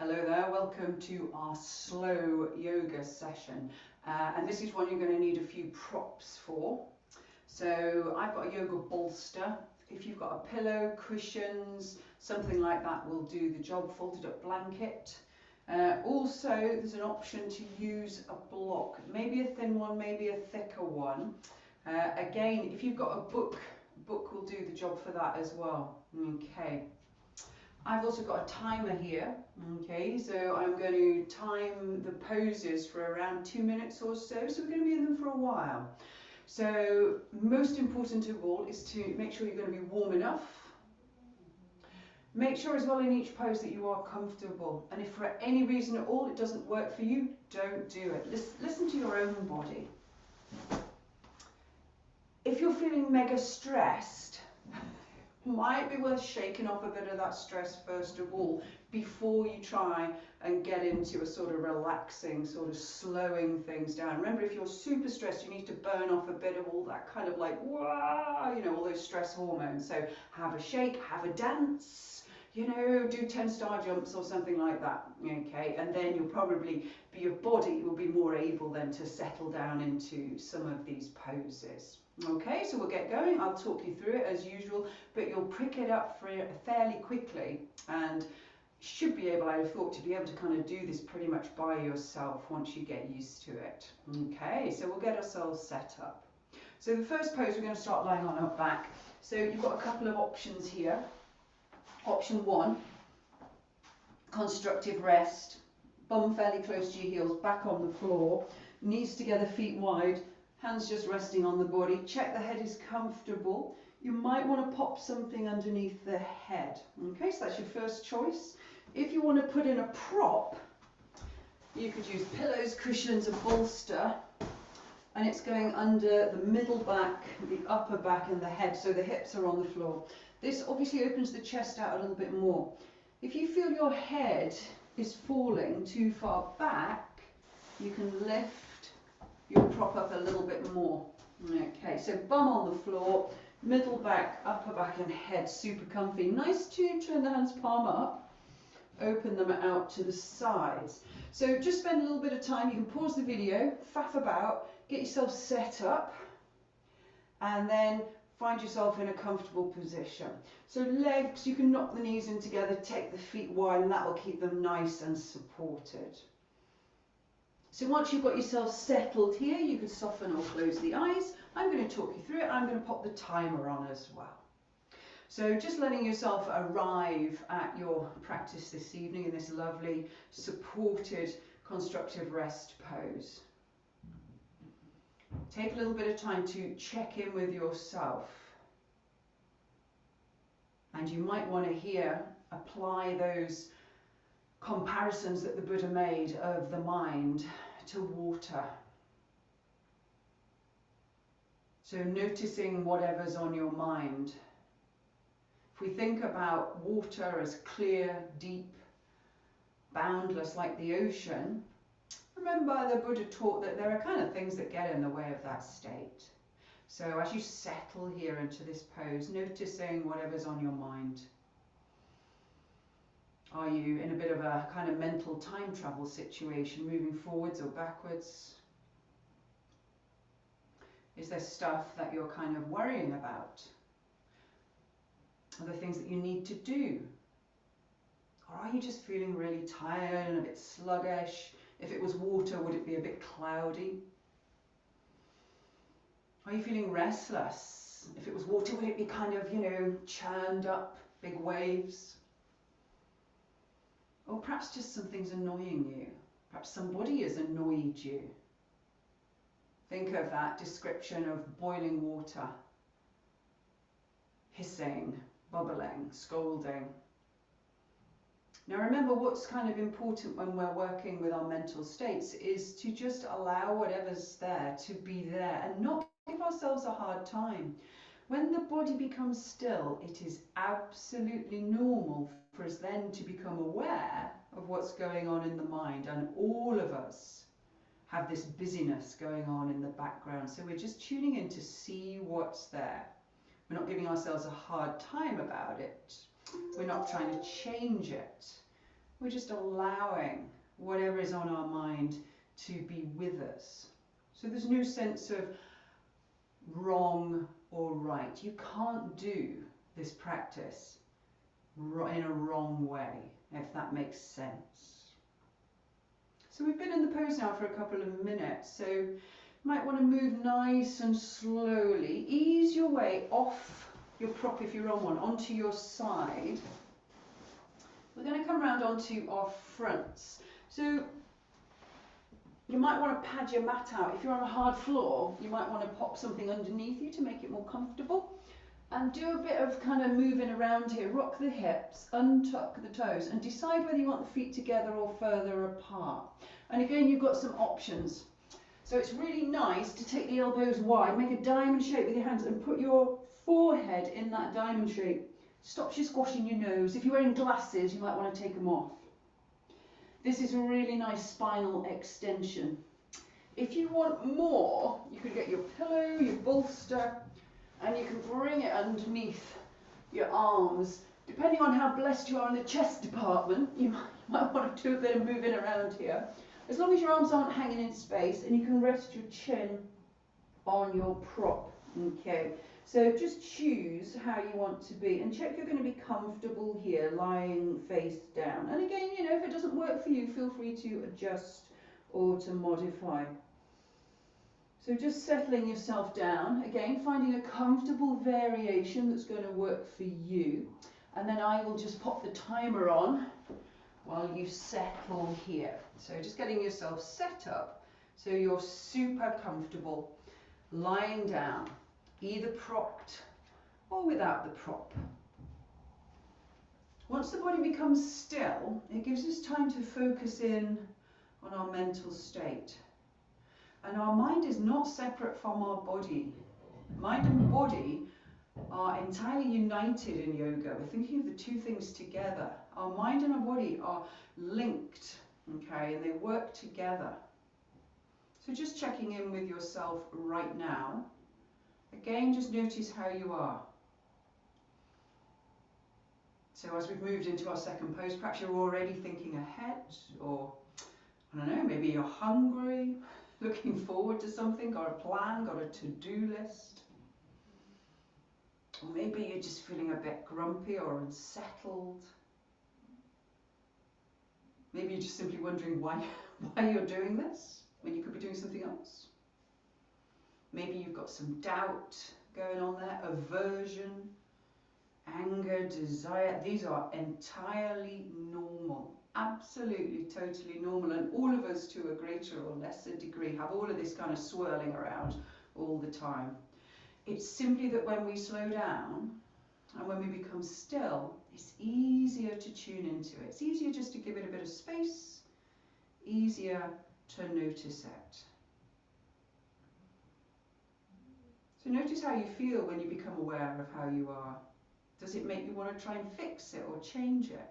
Hello there, welcome to our slow yoga session. And this is one you're going to need a few props for. So I've got a yoga bolster. If you've got a pillow, cushions, something like that will do the job, folded up blanket. Also, there's an option to use a block, maybe a thin one, maybe a thicker one. Again, if you've got a book will do the job for that as well. Okay. I've also got a timer here, okay, so I'm going to time the poses for around 2 minutes or so we're going to be in them for a while. So most important of all is to make sure you're going to be warm enough. Make sure as well in each pose that you are comfortable, and if for any reason at all it doesn't work for you, don't do it. Listen to your own body. If you're feeling mega stressed, might be worth shaking off a bit of that stress first of all before you try and get into a sort of relaxing, sort of slowing things down. Remember, if you're super stressed, you need to burn off a bit of all that kind of like, wah, you know, all those stress hormones. So have a shake, have a dance, you know, do 10-star jumps or something like that, okay? And then you'll probably, your body will be more able then to settle down into some of these poses. Okay, so we'll get going. I'll talk you through it as usual, but you'll pick it up fairly quickly and should be able, I have thought, to be able to kind of do this pretty much by yourself once you get used to it. Okay, so we'll get ourselves set up. So the first pose, we're going to start lying on our back. So you've got a couple of options here. Option 1, constructive rest, bum fairly close to your heels, back on the floor, knees together, feet wide, hands just resting on the body. Check the head is comfortable. You might want to pop something underneath the head. Okay, so that's your first choice. If you want to put in a prop, you could use pillows, cushions, a bolster, and it's going under the middle back, the upper back and the head, so the hips are on the floor. This obviously opens the chest out a little bit more. If you feel your head is falling too far back, you can lift your prop up a little bit more. Okay, so bum on the floor, middle back, upper back and head super comfy. Nice to turn the hands palm up, open them out to the sides. So just spend a little bit of time, you can pause the video, faff about, get yourself set up, and then find yourself in a comfortable position. So legs, you can knock the knees in together, take the feet wide, and that will keep them nice and supported. So once you've got yourself settled here, you can soften or close the eyes. I'm going to talk you through it. I'm going to pop the timer on as well. So just letting yourself arrive at your practice this evening in this lovely supported constructive rest pose. Take a little bit of time to check in with yourself. And you might want to here apply those comparisons that the Buddha made of the mind to water. So noticing whatever's on your mind. If we think about water as clear, deep, boundless like the ocean, remember the Buddha taught that there are kind of things that get in the way of that state. So as you settle here into this pose, noticing whatever's on your mind. Are you in a bit of a kind of mental time travel situation, moving forwards or backwards? Is there stuff that you're kind of worrying about? Are there things that you need to do? Or are you just feeling really tired and a bit sluggish? If it was water, would it be a bit cloudy? Are you feeling restless? If it was water, would it be kind of, you know, churned up, big waves? Or perhaps just something's annoying you. Perhaps somebody has annoyed you. Think of that description of boiling water, hissing, bubbling, scolding. Now remember, what's kind of important when we're working with our mental states is to just allow whatever's there to be there and not give ourselves a hard time. When the body becomes still, it is absolutely normal for us then to become aware of what's going on in the mind, and all of us have this busyness going on in the background, so we're just tuning in to see what's there. We're not giving ourselves a hard time about it, we're not trying to change it, We're just allowing whatever is on our mind to be with us. So there's no sense of wrong or right. You can't do this practice in a wrong way, if that makes sense. So we've been in the pose now for a couple of minutes, so you might want to move nice and slowly. Ease your way off your prop if you're on one, onto your side. We're going to come round onto our fronts. So you might want to pad your mat out. If you're on a hard floor, you might want to pop something underneath you to make it more comfortable. And do a bit of kind of moving around here. Rock the hips, untuck the toes, and decide whether you want the feet together or further apart. And again, you've got some options. So it's really nice to take the elbows wide, make a diamond shape with your hands and put your forehead in that diamond shape. Stops you squashing your nose. If you're wearing glasses, you might want to take them off. This is a really nice spinal extension. If you want more, you could get your pillow, your bolster, and you can bring it underneath your arms. Depending on how blessed you are in the chest department, you might want to do a bit of moving around here. As long as your arms aren't hanging in space and you can rest your chin on your prop. Okay, so just choose how you want to be and check you're going to be comfortable here, lying face down. And again, you know, if it doesn't work for you, feel free to adjust or to modify. So just settling yourself down, again, finding a comfortable variation that's going to work for you. And then I will just pop the timer on while you settle here. So just getting yourself set up so you're super comfortable lying down, either propped or without the prop. Once the body becomes still, it gives us time to focus in on our mental state. And our mind is not separate from our body. Mind and body are entirely united in yoga. We're thinking of the two things together. Our mind and our body are linked, okay, and they work together. So just checking in with yourself right now. Again, just notice how you are. So as we've moved into our second pose, perhaps you're already thinking ahead, or I don't know, maybe you're hungry, looking forward to something, got a plan, got a to-do list. Or maybe you're just feeling a bit grumpy or unsettled. Maybe you're just simply wondering why you're doing this when you could be doing something else. Maybe you've got some doubt going on there, aversion, anger, desire. These are entirely normal. Absolutely, totally normal, and all of us to a greater or lesser degree have all of this kind of swirling around all the time. It's simply that when we slow down and when we become still, it's easier to tune into it. It's easier just to give it a bit of space, easier to notice it. So notice how you feel when you become aware of how you are. Does it make you want to try and fix it or change it?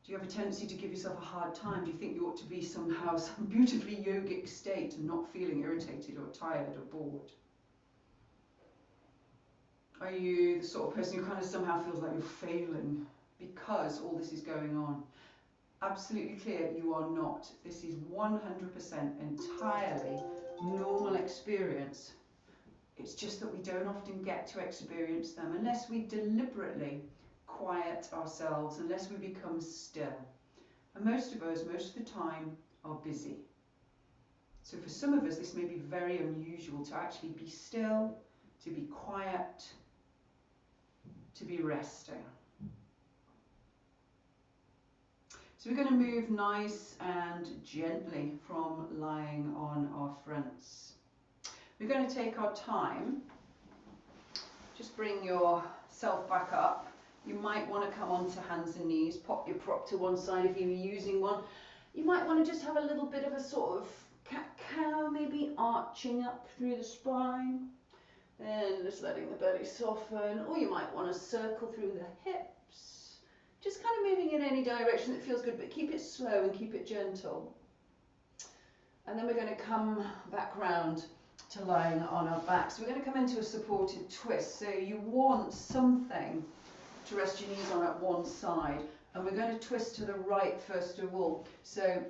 Do you have a tendency to give yourself a hard time? Do you think you ought to be somehow some beautifully yogic state and not feeling irritated or tired or bored? Are you the sort of person who kind of somehow feels like you're failing because all this is going on? Absolutely clear, you are not. This is 100% entirely normal experience. It's just that we don't often get to experience them unless we deliberately quiet ourselves, unless we become still. And most of us, most of the time, are busy. So for some of us, this may be very unusual to actually be still, to be quiet, to be resting. So we're going to move nice and gently from lying on our fronts. We're going to take our time. Just bring yourself back up. You might want to come onto hands and knees, pop your prop to one side if you were using one. You might want to just have a little bit of a sort of cat-cow, maybe arching up through the spine. Then just letting the belly soften. Or you might want to circle through the hips. Just kind of moving in any direction that feels good, but keep it slow and keep it gentle. And then we're going to come back round to lying on our back. So we're going to come into a supported twist. So you want something to rest your knees on at one side And we're going to twist to the right first of all. So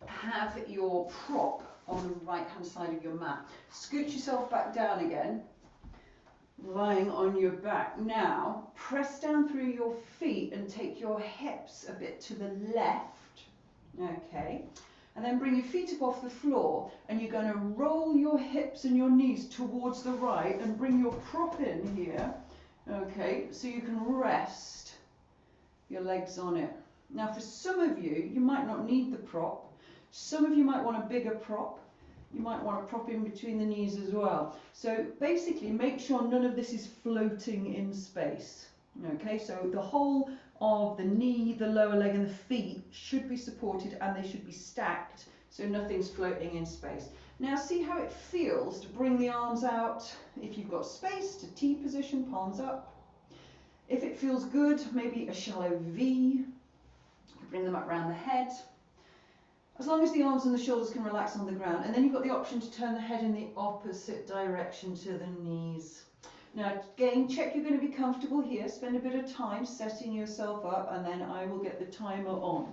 have your prop on the right hand side of your mat. Scoot yourself back down again, lying on your back. Now press down through your feet and take your hips a bit to the left. Okay. And then bring your feet up off the floor, and you're going to roll your hips and your knees towards the right and bring your prop in here. Okay, so you can rest your legs on it. Now for some of you, you might not need the prop. Some of you might want a bigger prop. You might want a prop in between the knees as well. So basically make sure none of this is floating in space. Okay, so the whole of the knee, the lower leg and the feet should be supported, and they should be stacked so nothing's floating in space. Now see how it feels to bring the arms out, if you've got space, to T position, palms up. If it feels good, maybe a shallow V. Bring them up around the head. As long as the arms and the shoulders can relax on the ground. And then you've got the option to turn the head in the opposite direction to the knees. Now again, check you're going to be comfortable here. Spend a bit of time setting yourself up, and then I will get the timer on.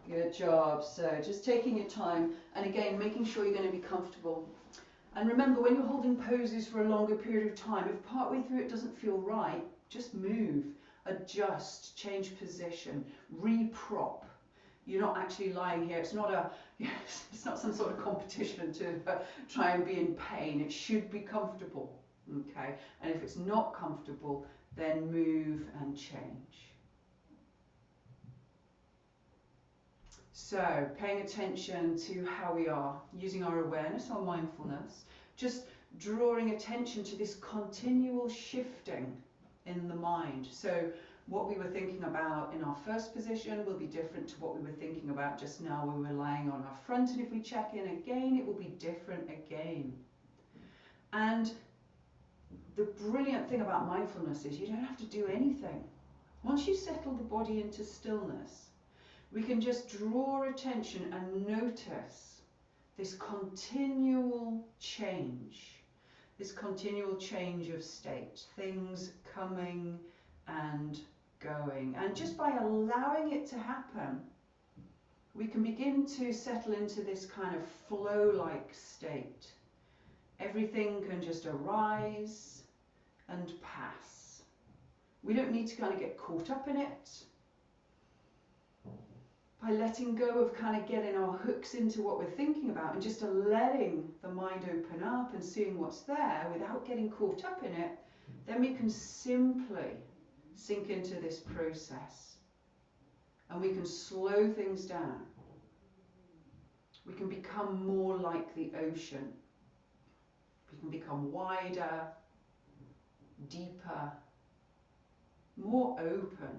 Good job. So just taking your time, and again making sure you're going to be comfortable. And remember, when you're holding poses for a longer period of time, if partway through it doesn't feel right, just move, adjust, change position, re-prop. You're not actually lying here. It's not it's not some sort of competition to try and be in pain. It should be comfortable. Okay, and if it's not comfortable, then move and change. So paying attention to how we are, using our awareness, our mindfulness, just drawing attention to this continual shifting in the mind. So what we were thinking about in our first position will be different to what we were thinking about just now when we were lying on our front, and if we check in again, it will be different again. And the brilliant thing about mindfulness is you don't have to do anything. Once you settle the body into stillness, we can just draw attention and notice this continual change of state, things coming and going. And just by allowing it to happen, we can begin to settle into this kind of flow-like state. Everything can just arise and pass. We don't need to kind of get caught up in it. By letting go of kind of getting our hooks into what we're thinking about and just letting the mind open up and seeing what's there without getting caught up in it, then we can simply sink into this process, and we can slow things down. We can become more like the ocean. We can become wider, deeper, more open.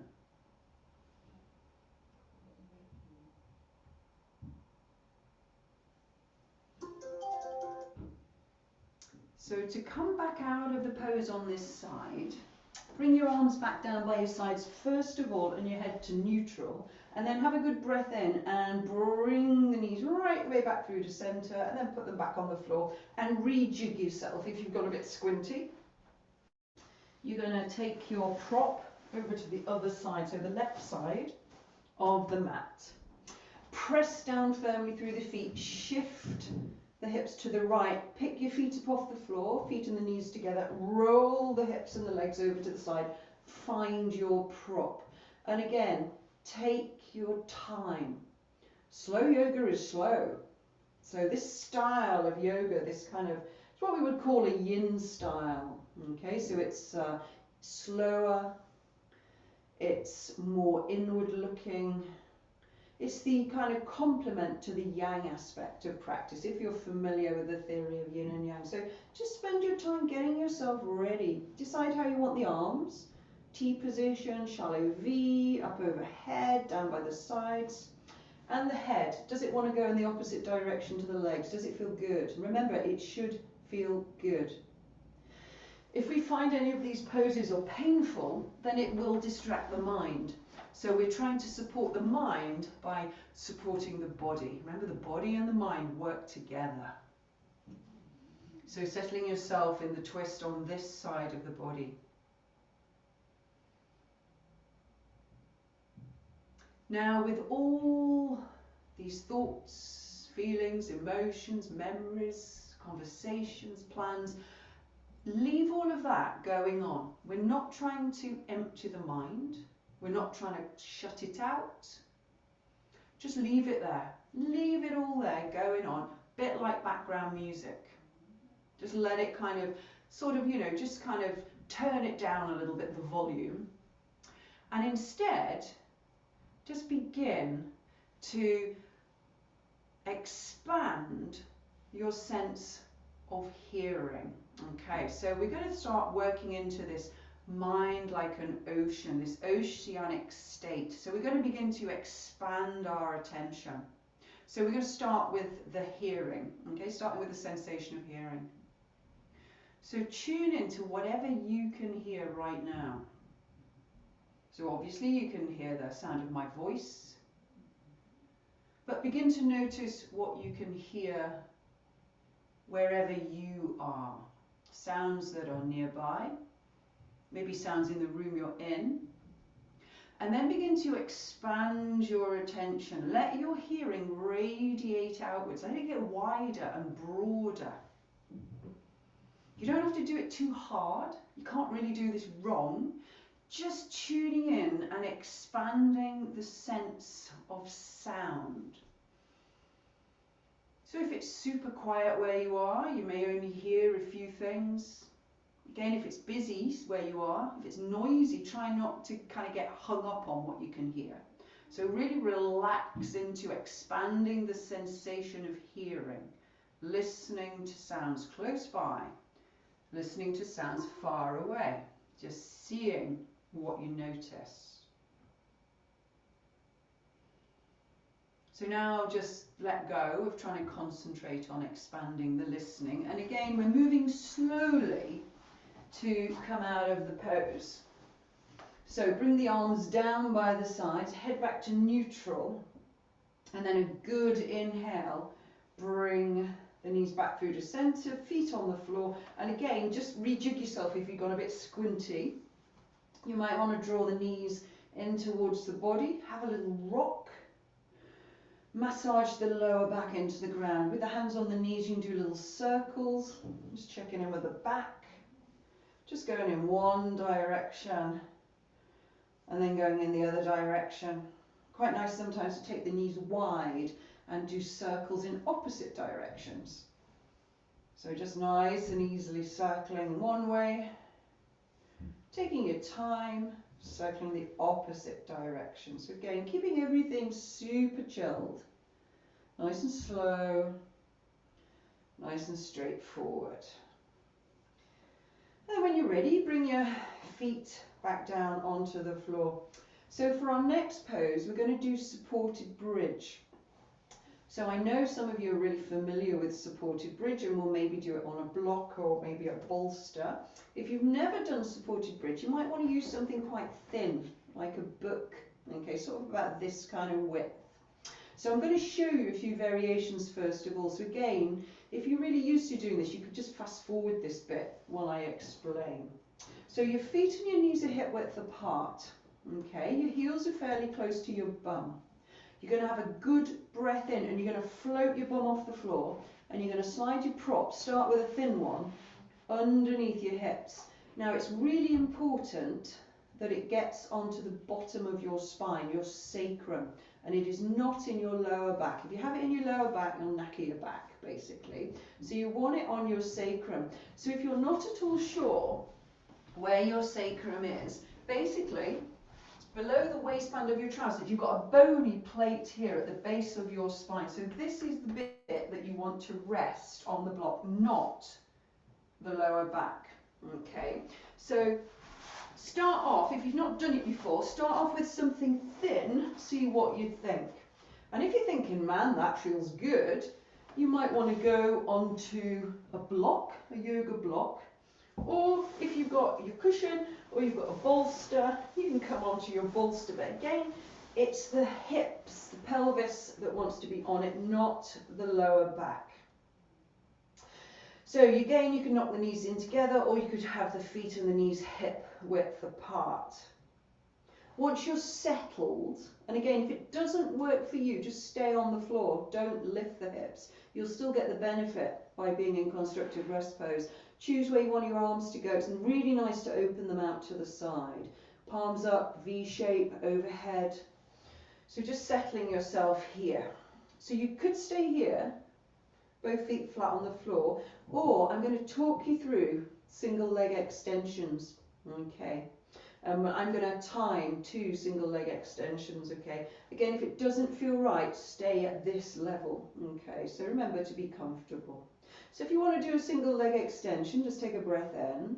So to come back out of the pose on this side, bring your arms back down by your sides first of all, and your head to neutral, and then have a good breath in and bring the knees right way back through to centre, and then put them back on the floor and rejig yourself if you've got a bit squinty. You're going to take your prop over to the other side, so the left side of the mat. Press down firmly through the feet, shift the hips to the right, pick your feet up off the floor, feet and the knees together, roll the hips and the legs over to the side, find your prop. And again, take your time. Slow yoga is slow. So this style of yoga, this kind of, it's what we would call a yin style. Okay, so it's slower, it's more inward looking. It's the kind of complement to the yang aspect of practice, if you're familiar with the theory of yin and yang. So just spend your time getting yourself ready. Decide how you want the arms. T position, shallow V, up overhead, down by the sides. And the head, does it want to go in the opposite direction to the legs? Does it feel good? Remember, it should feel good. If we find any of these poses are painful, then it will distract the mind. So we're trying to support the mind by supporting the body. Remember, the body and the mind work together. So settling yourself in the twist on this side of the body. Now, with all these thoughts, feelings, emotions, memories, conversations, plans, leave all of that going on. We're not trying to empty the mind. We're not trying to shut it out. Just leave it there. Leave it all there going on, a bit like background music. Just let it kind of, sort of, just kind of turn it down a little bit, the volume. And instead, just begin to expand your sense of hearing. Okay, so we're going to start working into this mind like an ocean, this oceanic state. So we're going to begin to expand our attention. So we're going to start with the hearing, okay, starting with the sensation of hearing. So tune into whatever you can hear right now. So obviously you can hear the sound of my voice, but begin to notice what you can hear wherever you are. Sounds that are nearby, maybe sounds in the room you're in. And then begin to expand your attention. Let your hearing radiate outwards. Let it get wider and broader. You don't have to do it too hard. You can't really do this wrong. Just tuning in and expanding the sense of sound. So if it's super quiet where you are, you may only hear a few things. Again, if it's busy where you are, if it's noisy, try not to kind of get hung up on what you can hear. So really relax into expanding the sensation of hearing, listening to sounds close by, listening to sounds far away, just seeing what you notice. So now just let go of trying to concentrate on expanding the listening. And again, we're moving slowly to come out of the pose. So bring the arms down by the sides, head back to neutral, and then a good inhale. Bring the knees back through to center, feet on the floor, and again, just rejig yourself if you've gone a bit squinty. You might want to draw the knees in towards the body, have a little rock. Massage the lower back into the ground. With the hands on the knees, you can do little circles. Just checking in with the back. Just going in one direction and then going in the other direction. Quite nice sometimes to take the knees wide and do circles in opposite directions. So just nice and easily circling one way, taking your time, circling the opposite direction. So again, keeping everything super chilled, nice and slow, nice and straightforward. And when you're ready, bring your feet back down onto the floor. So for our next pose, we're going to do supported bridge. So I know some of you are really familiar with supported bridge and will maybe do it on a block or maybe a bolster. If you've never done supported bridge, you might want to use something quite thin, like a book, okay, sort of about this kind of width. So I'm going to show you a few variations first of all. So again, if you're really used to doing this, you could just fast forward this bit while I explain. So your feet and your knees are hip width apart, okay, your heels are fairly close to your bum. You're going to have a good breath in and you're going to float your bum off the floor and you're going to slide your prop, start with a thin one, underneath your hips. Now it's really important that it gets onto the bottom of your spine, your sacrum, and it is not in your lower back. If you have it in your lower back, you'll knacker your back, basically. So you want it on your sacrum. So if you're not at all sure where your sacrum is, basically, below the waistband of your trousers, you've got a bony plate here at the base of your spine. So this is the bit that you want to rest on the block, not the lower back. Okay, so start off, if you've not done it before, start off with something thin, see what you think. And if you're thinking, man, that feels good, you might want to go onto a block, a yoga block. Or if you've got your cushion or you've got a bolster, you can come onto your bolster. But again, it's the hips, the pelvis that wants to be on it, not the lower back. So again, you can knock the knees in together or you could have the feet and the knees hip width apart. Once you're settled, and again, if it doesn't work for you, just stay on the floor. Don't lift the hips. You'll still get the benefit by being in constructive rest pose. Choose where you want your arms to go. It's really nice to open them out to the side. Palms up, V shape, overhead. So just settling yourself here. So you could stay here, both feet flat on the floor, or I'm going to talk you through single leg extensions. Okay. I'm going to time 2 single leg extensions, okay? Again, if it doesn't feel right, stay at this level, okay? So remember to be comfortable. So if you want to do a single leg extension, just take a breath in.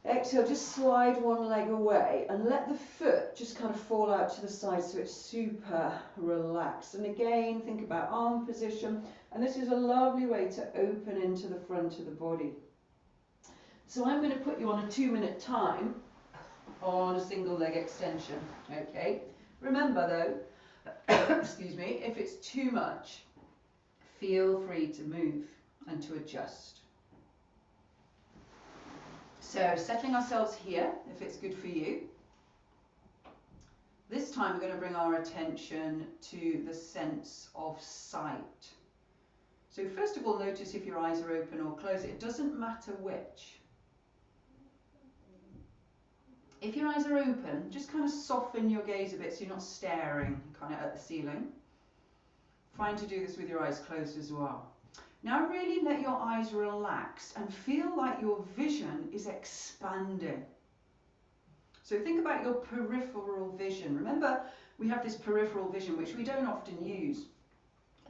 Exhale, just slide one leg away and let the foot just kind of fall out to the side so it's super relaxed. And again, think about arm position. And this is a lovely way to open into the front of the body. So I'm going to put you on a 2-minute time on a single leg extension, okay? Remember though, excuse me, if it's too much, feel free to move and to adjust. So settling ourselves here, if it's good for you. This time we're going to bring our attention to the sense of sight. So first of all, notice if your eyes are open or closed. It doesn't matter which. If your eyes are open, just kind of soften your gaze a bit so you're not staring kind of at the ceiling. Fine to do this with your eyes closed as well. Now really let your eyes relax and feel like your vision is expanding. So think about your peripheral vision. Remember, we have this peripheral vision which we don't often use,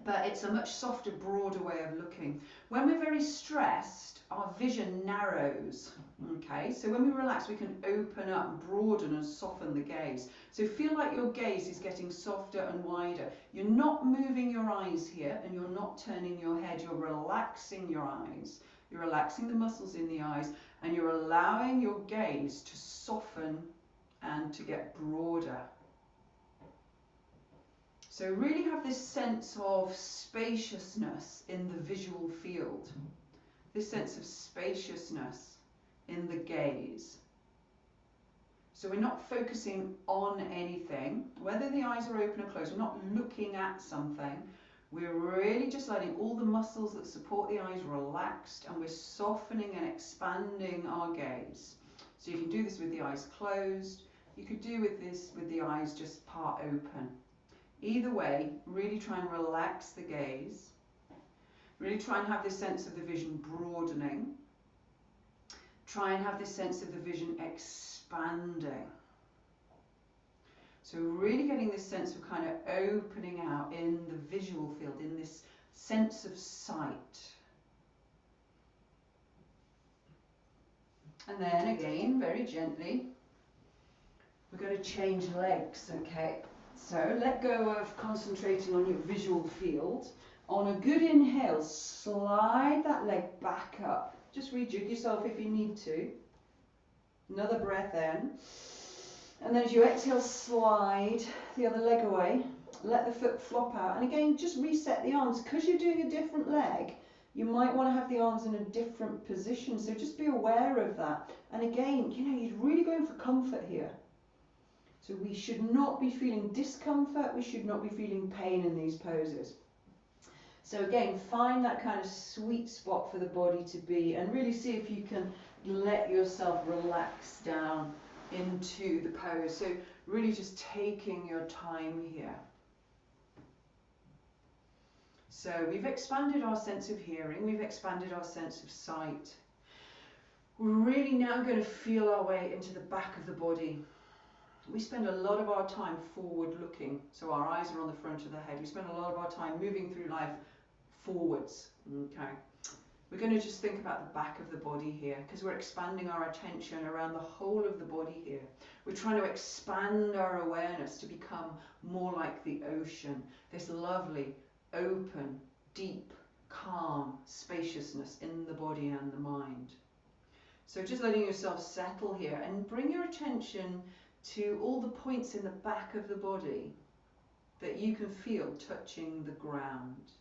but it's a much softer, broader way of looking. When we're very stressed, our vision narrows, okay? So when we relax, we can open up, broaden and soften the gaze. So feel like your gaze is getting softer and wider. You're not moving your eyes here and you're not turning your head. You're relaxing your eyes. You're relaxing the muscles in the eyes and you're allowing your gaze to soften and to get broader. So really have this sense of spaciousness in the visual field. This sense of spaciousness in the gaze. So we're not focusing on anything, whether the eyes are open or closed, we're not looking at something. We're really just letting all the muscles that support the eyes relaxed and we're softening and expanding our gaze. So you can do this with the eyes closed, you could do this with the eyes just part open. Either way, really try and relax the gaze. Really try and have this sense of the vision broadening. Try and have this sense of the vision expanding. So really getting this sense of kind of opening out in the visual field, in this sense of sight. And then again, very gently, we're going to change legs, okay? So let go of concentrating on your visual field. On a good inhale, slide that leg back up. Just rejig yourself if you need to. Another breath in. And then as you exhale, slide the other leg away. Let the foot flop out. And again, just reset the arms. Because you're doing a different leg, you might want to have the arms in a different position. So just be aware of that. And again, you know, you're really going for comfort here. So we should not be feeling discomfort. We should not be feeling pain in these poses. So again, find that kind of sweet spot for the body to be and really see if you can let yourself relax down into the pose. So really just taking your time here. So we've expanded our sense of hearing, we've expanded our sense of sight. We're really now going to feel our way into the back of the body. We spend a lot of our time forward looking, so our eyes are on the front of the head. We spend a lot of our time moving through life forwards, okay? We're going to just think about the back of the body here because we're expanding our attention around the whole of the body here. We're trying to expand our awareness to become more like the ocean, this lovely, open, deep, calm spaciousness in the body and the mind. So just letting yourself settle here and bring your attention to all the points in the back of the body that you can feel touching the ground.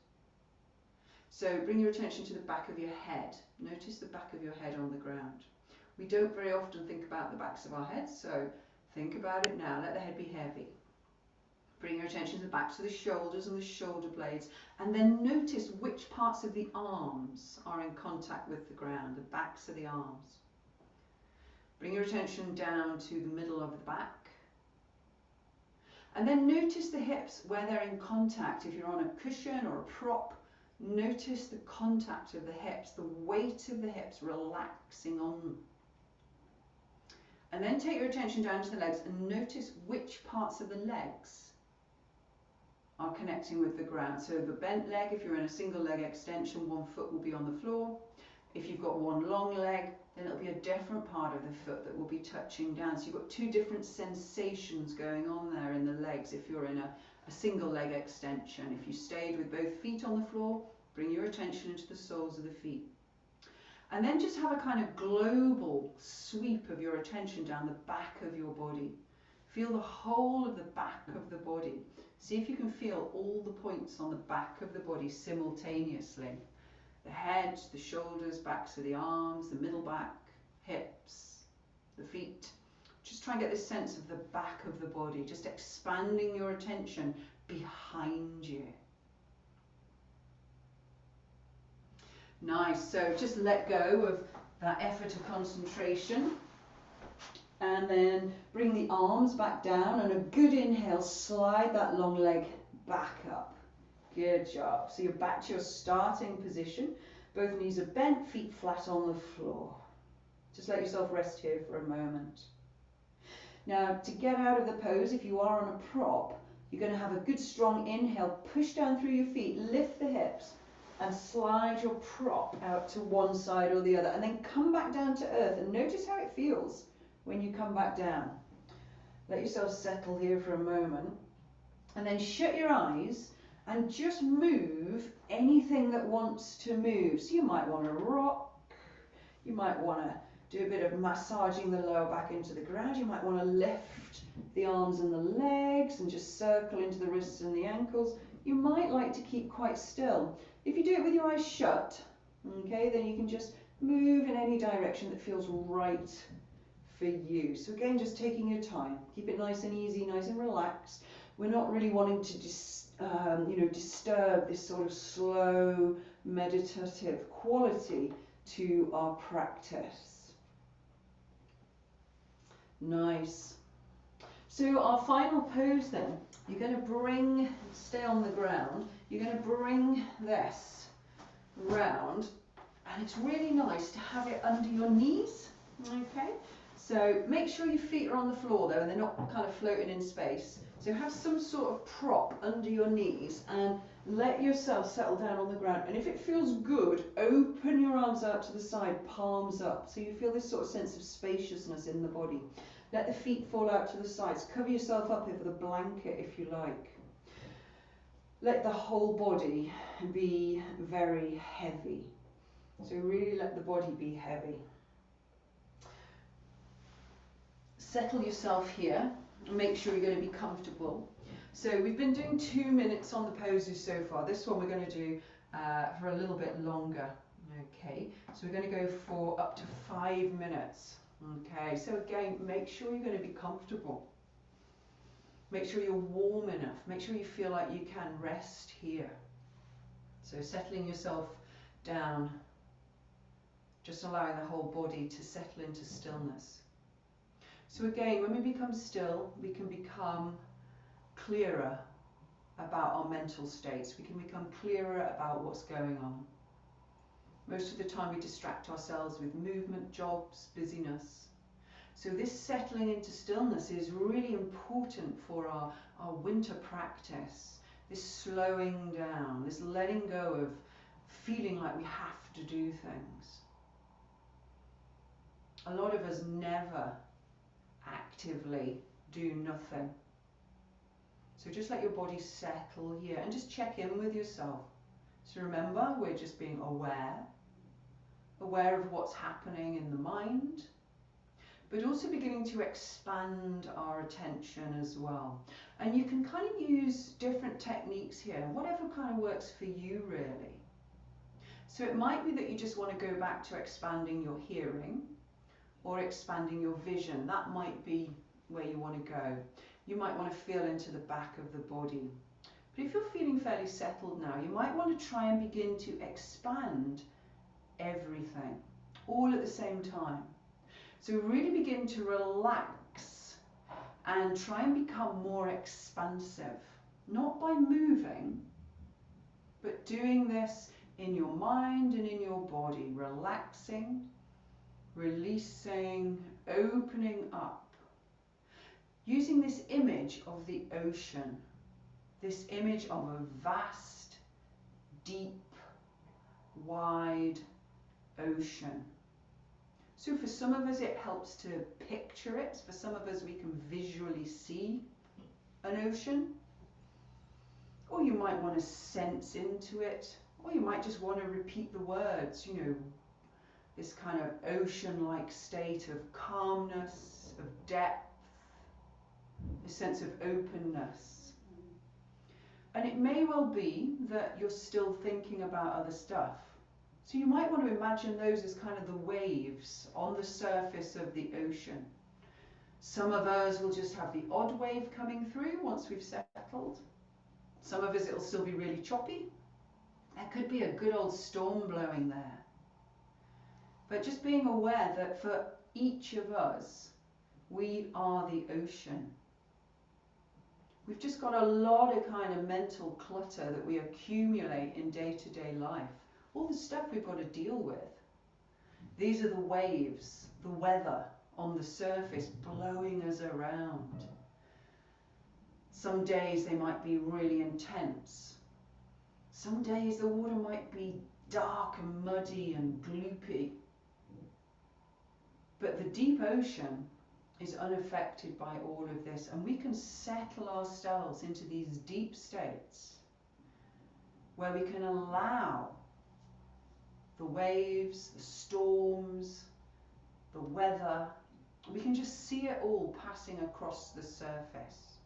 So bring your attention to the back of your head. Notice the back of your head on the ground. We don't very often think about the backs of our heads, so Think about it now. Let the head be heavy. Bring your attention to the back, to the shoulders and the shoulder blades, and then notice which parts of the arms are in contact with the ground, the backs of the arms. Bring your attention down to the middle of the back. And then notice the hips where they're in contact. If you're on a cushion or a prop, notice the contact of the hips, the weight of the hips relaxing on them. And then take your attention down to the legs and notice which parts of the legs are connecting with the ground. So the bent leg, if you're in a single leg extension, one foot will be on the floor. If you've got one long leg, then it'll be a different part of the foot that will be touching down. So you've got two different sensations going on there in the legs if you're in a single leg extension. If you stayed with both feet on the floor, bring your attention into the soles of the feet. And then just have a kind of global sweep of your attention down the back of your body. Feel the whole of the back of the body. See if you can feel all the points on the back of the body simultaneously. The head, the shoulders, backs of the arms, the middle back, hips, the feet. Just try and get this sense of the back of the body, just expanding your attention behind you. Nice, so just let go of that effort of concentration. And then bring the arms back down, and a good inhale, slide that long leg back up. Good job. So you're back to your starting position. Both knees are bent, feet flat on the floor. Just let yourself rest here for a moment. Now, to get out of the pose, if you are on a prop, you're going to have a good strong inhale, push down through your feet, lift the hips, and slide your prop out to one side or the other, and then come back down to earth, and notice how it feels when you come back down. Let yourself settle here for a moment, and then shut your eyes and just move anything that wants to move. So you might want to rock, you might want to do a bit of massaging the lower back into the ground, you might want to lift the arms and the legs and just circle into the wrists and the ankles. You might like to keep quite still. If you do it with your eyes shut, okay, then you can just move in any direction that feels right for you. So again, just taking your time. Keep it nice and easy, nice and relaxed. We're not really wanting to disturb this sort of slow, meditative quality to our practice. Nice. So our final pose then, you're going to stay on the ground, you're going to bring this round, and it's really nice to have it under your knees, okay? So make sure your feet are on the floor though, and they're not kind of floating in space. So have some sort of prop under your knees and let yourself settle down on the ground. And if it feels good, open your arms out to the side, palms up. So you feel this sort of sense of spaciousness in the body. Let the feet fall out to the sides. Cover yourself up with a blanket if you like. Let the whole body be very heavy. So really let the body be heavy. Settle yourself here. Make sure you're going to be comfortable. So we've been doing 2 minutes on the poses so far. This one we're going to do for a little bit longer. Okay, so we're going to go for up to 5 minutes. Okay, so again, make sure you're going to be comfortable. Make sure you're warm enough. Make sure you feel like you can rest here. So settling yourself down, just allowing the whole body to settle into stillness. So again, when we become still, we can become clearer about our mental states. We can become clearer about what's going on. Most of the time we distract ourselves with movement, jobs, busyness. So this settling into stillness is really important for our winter practice. This slowing down, this letting go of feeling like we have to do things. A lot of us never actively do nothing. So just let your body settle here and just check in with yourself. So remember, we're just being aware of what's happening in the mind, but also beginning to expand our attention as well. And you can kind of use different techniques here, whatever kind of works for you really. So it might be that you just want to go back to expanding your hearing or expanding your vision. That might be where you want to go. You might want to feel into the back of the body. But if you're feeling fairly settled now, you might want to try and begin to expand everything, all at the same time. So really begin to relax and try and become more expansive, not by moving, but doing this in your mind and in your body, relaxing, releasing, opening up. Using this image of the ocean, this image of a vast, deep, wide ocean. So for some of us it helps to picture it. For some of us we can visually see an ocean. Or you might want to sense into it. Or you might just want to repeat the words, you know, this kind of ocean-like state of calmness, of depth, a sense of openness. And it may well be that you're still thinking about other stuff. So you might want to imagine those as kind of the waves on the surface of the ocean. Some of us will just have the odd wave coming through once we've settled. Some of us it'll still be really choppy. There could be a good old storm blowing there. But just being aware that for each of us, we are the ocean. We've just got a lot of kind of mental clutter that we accumulate in day-to-day life. All the stuff we've got to deal with. These are the waves, the weather on the surface blowing us around. Some days they might be really intense. Some days the water might be dark and muddy and gloopy. But the deep ocean is unaffected by all of this, and we can settle ourselves into these deep states where we can allow the waves, the storms, the weather, we can just see it all passing across the surface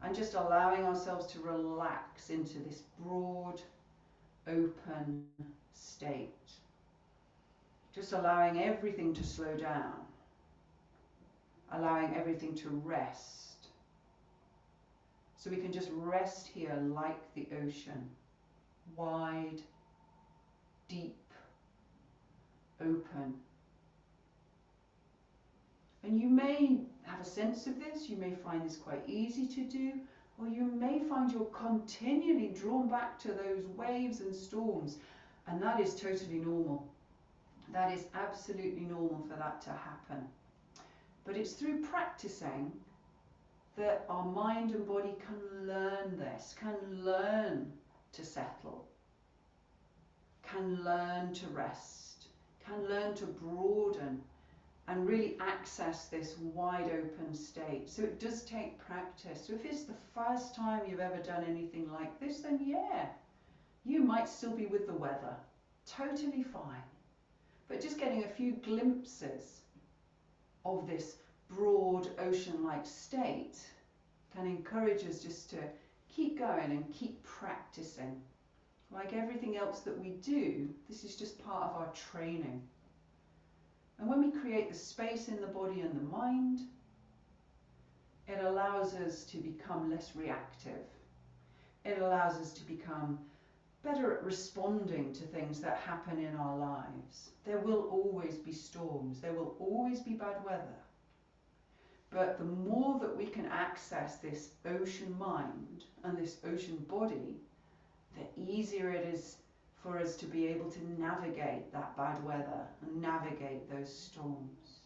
and just allowing ourselves to relax into this broad, open state. Just allowing everything to slow down. Allowing everything to rest. So we can just rest here like the ocean. Wide, deep, open. And you may have a sense of this, you may find this quite easy to do, or you may find you're continually drawn back to those waves and storms, and that is totally normal. That is absolutely normal for that to happen. But it's through practicing that our mind and body can learn this, can learn to settle, can learn to rest, can learn to broaden and really access this wide open state. So it does take practice. So if it's the first time you've ever done anything like this, then yeah, you might still be with the weather. Totally fine. But just getting a few glimpses of this broad ocean-like state can encourage us just to keep going and keep practicing. Like everything else that we do, this is just part of our training. And when we create the space in the body and the mind, it allows us to become less reactive. It allows us to become better at responding to things that happen in our lives. There will always be storms. There will always be bad weather. But the more that we can access this ocean mind and this ocean body, the easier it is for us to be able to navigate that bad weather and navigate those storms.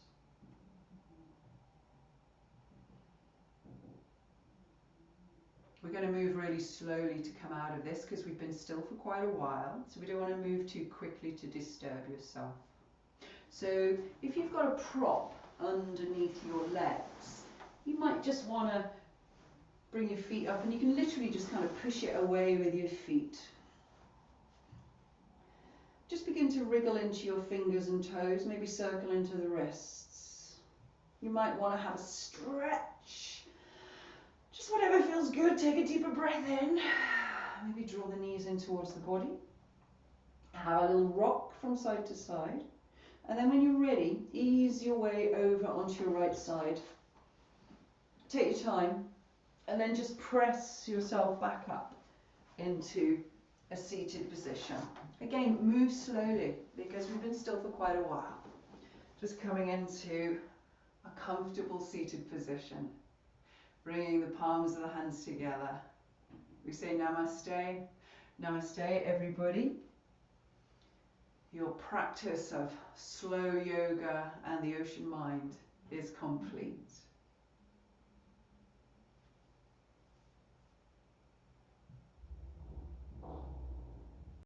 We're going to move really slowly to come out of this because we've been still for quite a while, so we don't want to move too quickly to disturb yourself. So if you've got a prop underneath your legs, you might just want to bring your feet up, and you can literally just kind of push it away with your feet. Just begin to wriggle into your fingers and toes, maybe circle into the wrists. You might want to have a stretch. Just whatever feels good. Take a deeper breath in. Maybe draw the knees in towards the body. Have a little rock from side to side. And then when you're ready, ease your way over onto your right side. Take your time and then just press yourself back up into a seated position. Again, move slowly because we've been still for quite a while. Just coming into a comfortable seated position. Bringing the palms of the hands together. We say namaste. Namaste, everybody. Your practice of slow yoga and the ocean mind is complete.